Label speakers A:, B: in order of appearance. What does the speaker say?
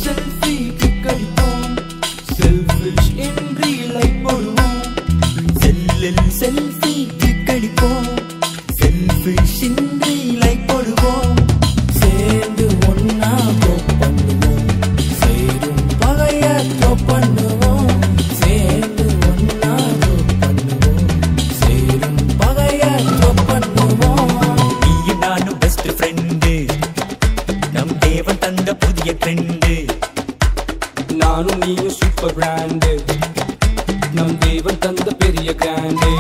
A: Selfie கிக்கடிப்போம், selfish இன்றி like போடுவோம். செல்லில் செல்ஃபி கிக்கடிப்போம், செல்ஃபிஷ் இன்றி லைக் போடுவோம். சேர்ந்து ஒன்னா கோப் பண்ணுவோம், சேரும் பகைய கோப் பண்ணுவோம். சேர்ந்து ஒன்னா கோப் பண்ணுவோம், சேரும் பகைய கோப் பண்ணுவோம். நீயும் நானும் பெஸ்ட் ஃப்ரெண்டு, நம் தேவன் தந்த புதிய ட்ரெண்டு.
B: நானும் நீயும் சூப்பர் பிராண்டு, நம் தேவன் தந்த பெரிய கிராண்டு.